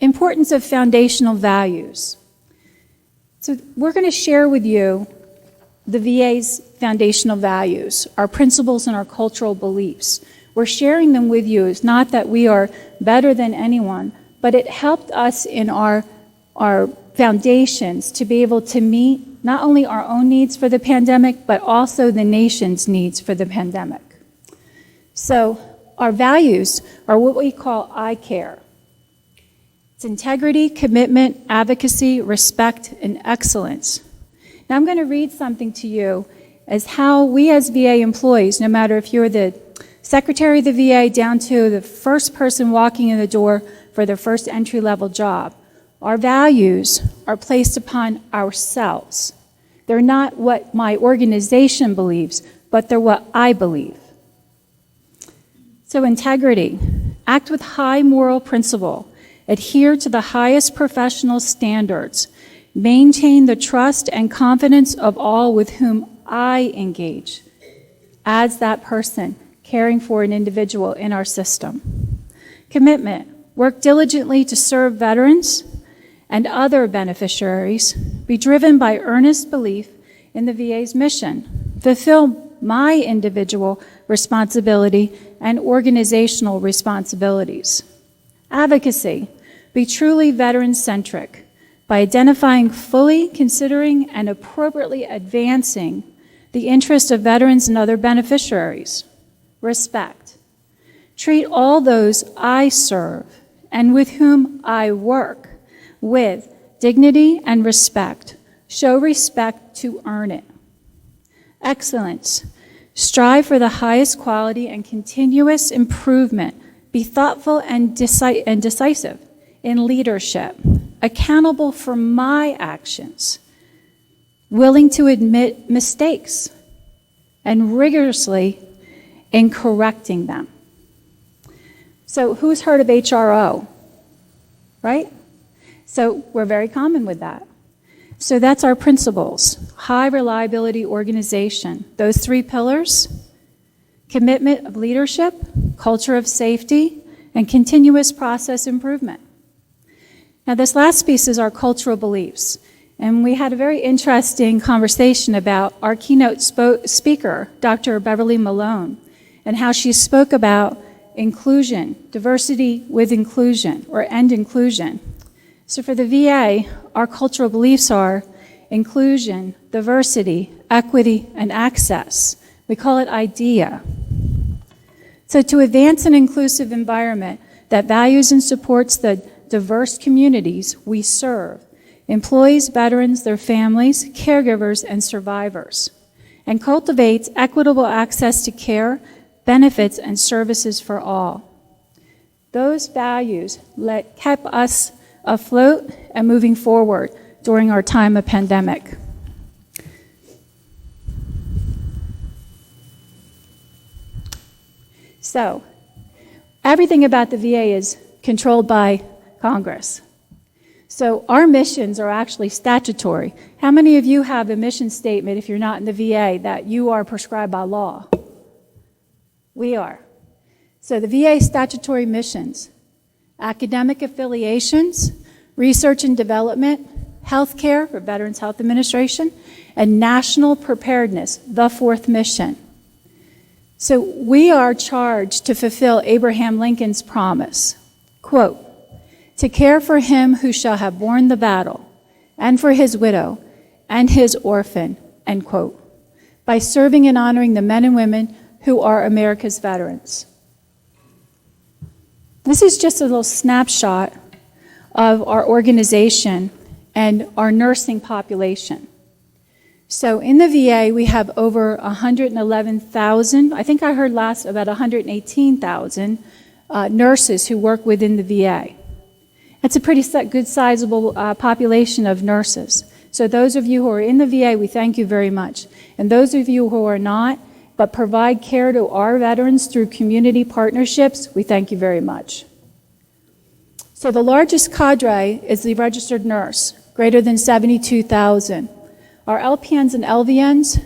Importance of foundational values. So we're going to share with you the VA's foundational values, our principles and our cultural beliefs. We're sharing them with you. It's not that we are better than anyone, but it helped us in our foundations to be able to meet not only our own needs for the pandemic, but also the nation's needs for the pandemic. So our values are what we call I CARE. It's integrity, commitment, advocacy, respect, and excellence. Now I'm going to read something to you as how we as VA employees, no matter if you're the secretary of the VA down to the first person walking in the door for their first entry-level job, our values are placed upon ourselves. They're not what my organization believes, but they're what I believe. So integrity, act with high moral principle, adhere to the highest professional standards, maintain the trust and confidence of all with whom I engage as that person caring for an individual in our system. Commitment, work diligently to serve veterans and other beneficiaries, be driven by earnest belief in the VA's mission, fulfill my individual responsibility and organizational responsibilities. Advocacy, be truly veteran-centric by identifying, fully considering, and appropriately advancing the interests of veterans and other beneficiaries. Respect, treat all those I serve and with whom I work with dignity and respect. Show respect to earn it. Excellence, strive for the highest quality and continuous improvement. Be thoughtful and decisive in leadership, accountable for my actions, willing to admit mistakes, and rigorously in correcting them. So who's heard of HRO, right? So we're very common with that. So that's our principles. High reliability organization. Those three pillars: commitment of leadership, culture of safety, and continuous process improvement. Now this last piece is our cultural beliefs. And we had a very interesting conversation about our keynote speaker, Dr. Beverly Malone, and how she spoke about inclusion, diversity with inclusion, or end inclusion. So for the VA, our cultural beliefs are inclusion, diversity, equity, and access. We call it IDEA. So to advance an inclusive environment that values and supports the diverse communities we serve, employees, veterans, their families, caregivers, and survivors, and cultivates equitable access to care, benefits, and services for all. Those values kept us afloat and moving forward during our time of pandemic. So, everything about the VA is controlled by Congress. So our missions are actually statutory. How many of you have a mission statement, if you're not in the VA, that you are prescribed by law? We are. So the VA statutory missions: academic affiliations, research and development, healthcare for Veterans Health Administration, and national preparedness, the fourth mission. So we are charged to fulfill Abraham Lincoln's promise, quote, to care for him who shall have borne the battle, and for his widow, and his orphan, end quote, by serving and honoring the men and women who are America's veterans. This is just a little snapshot of our organization and our nursing population. So in the VA, we have over 111,000, I think I heard last about 118,000 nurses who work within the VA. It's a pretty good sizable population of nurses. So those of you who are in the VA, we thank you very much. And those of you who are not, but provide care to our veterans through community partnerships, we thank you very much. So the largest cadre is the registered nurse, greater than 72,000. Our LPNs and LVNs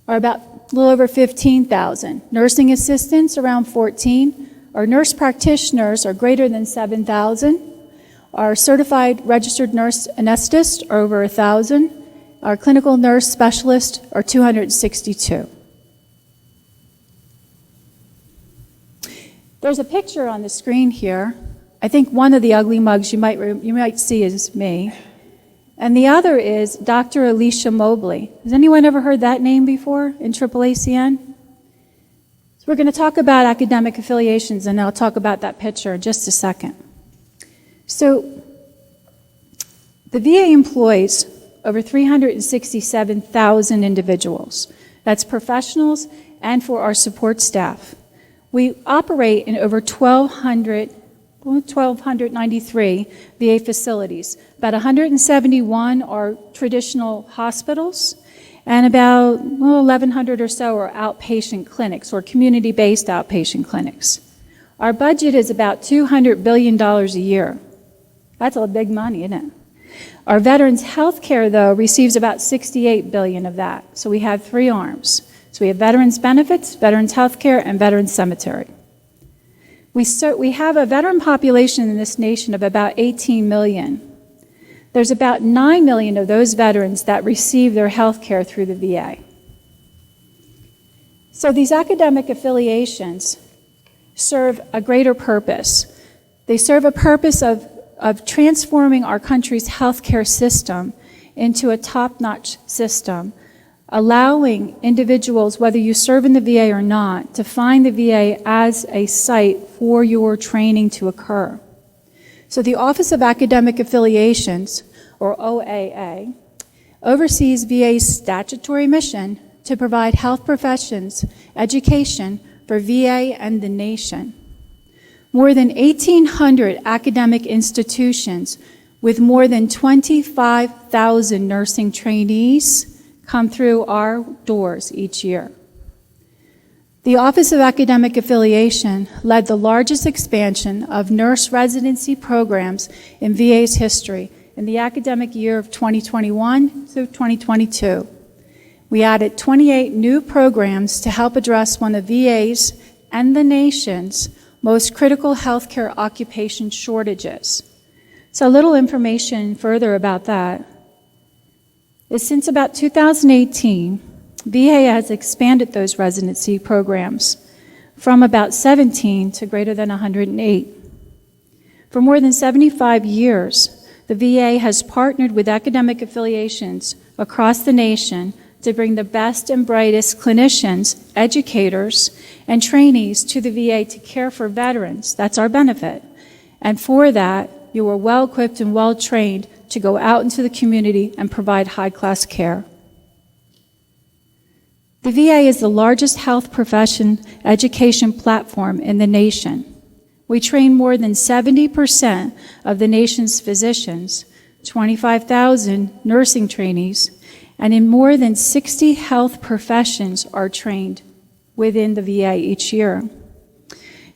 are about a little over 15,000. Nursing assistants around 14. Our nurse practitioners are greater than 7,000. Our certified registered nurse anesthetists are over 1,000. Our clinical nurse specialists are 262. There's a picture on the screen here. I think one of the ugly mugs you might see is me. And the other is Dr. Alicia Mobley. Has anyone ever heard that name before in AAACN? So we're going to talk about academic affiliations, and I'll talk about that picture in just a second. So the VA employs over 367,000 individuals. That's professionals and for our support staff. We operate in over 1,293 VA facilities. About 171 are traditional hospitals, and about 1,100 or so are outpatient clinics or community-based outpatient clinics. Our budget is about $200 billion a year. That's a big money, isn't it? Our veterans health care, though, receives about $68 billion of that. So we have three arms. So we have veterans benefits, veterans health care, and veterans cemetery. We have a veteran population in this nation of about 18 million. There's about 9 million of those veterans that receive their health care through the VA. So these academic affiliations serve a greater purpose. They serve a purpose of transforming our country's healthcare system into a top-notch system, allowing individuals, whether you serve in the VA or not, to find the VA as a site for your training to occur. So the Office of Academic Affiliations, or OAA, oversees VA's statutory mission to provide health professions education for VA and the nation. More than 1,800 academic institutions with more than 25,000 nursing trainees come through our doors each year. The Office of Academic Affiliation led the largest expansion of nurse residency programs in VA's history in the academic year of 2021 through 2022. We added 28 new programs to help address one of VA's and the nation's most critical healthcare occupation shortages. So a little information further about that is since about 2018, VA has expanded those residency programs from about 17 to greater than 108. For more than 75 years, the VA has partnered with academic affiliations across the nation to bring the best and brightest clinicians, educators, and trainees to the VA to care for veterans. That's our benefit. And for that, you are well equipped and well trained to go out into the community and provide high-class care. The VA is the largest health profession education platform in the nation. We train more than 70% of the nation's physicians, 25,000 nursing trainees, and in more than 60 health professions are trained within the VA each year.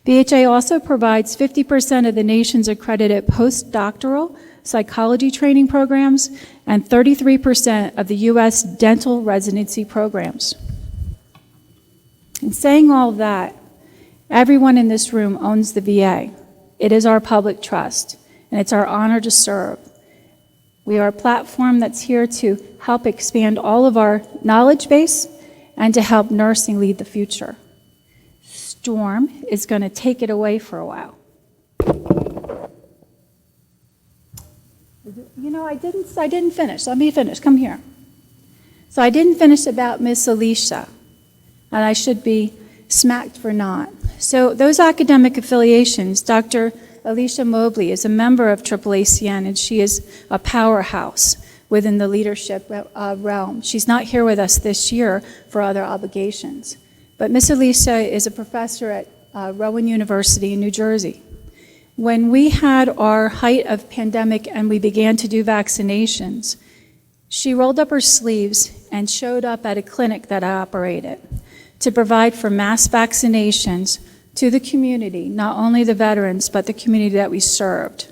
VHA also provides 50% of the nation's accredited postdoctoral psychology training programs and 33% of the U.S. dental residency programs. In saying all that, everyone in this room owns the VA. It is our public trust, and it's our honor to serve. We are a platform that's here to help expand all of our knowledge base and to help nursing lead the future. Storm is going to take it away for a while. You know, I didn't finish. Let me finish. Come here. So I didn't finish about Miss Alicia, and I should be smacked for not. So those academic affiliations, Dr. Alicia Mobley is a member of AAACN, and she is a powerhouse within the leadership realm. She's not here with us this year for other obligations. But Miss Alicia is a professor at Rowan University in New Jersey. When we had our height of pandemic and we began to do vaccinations, she rolled up her sleeves and showed up at a clinic that I operated to provide for mass vaccinations to the community, not only the veterans, but the community that we served.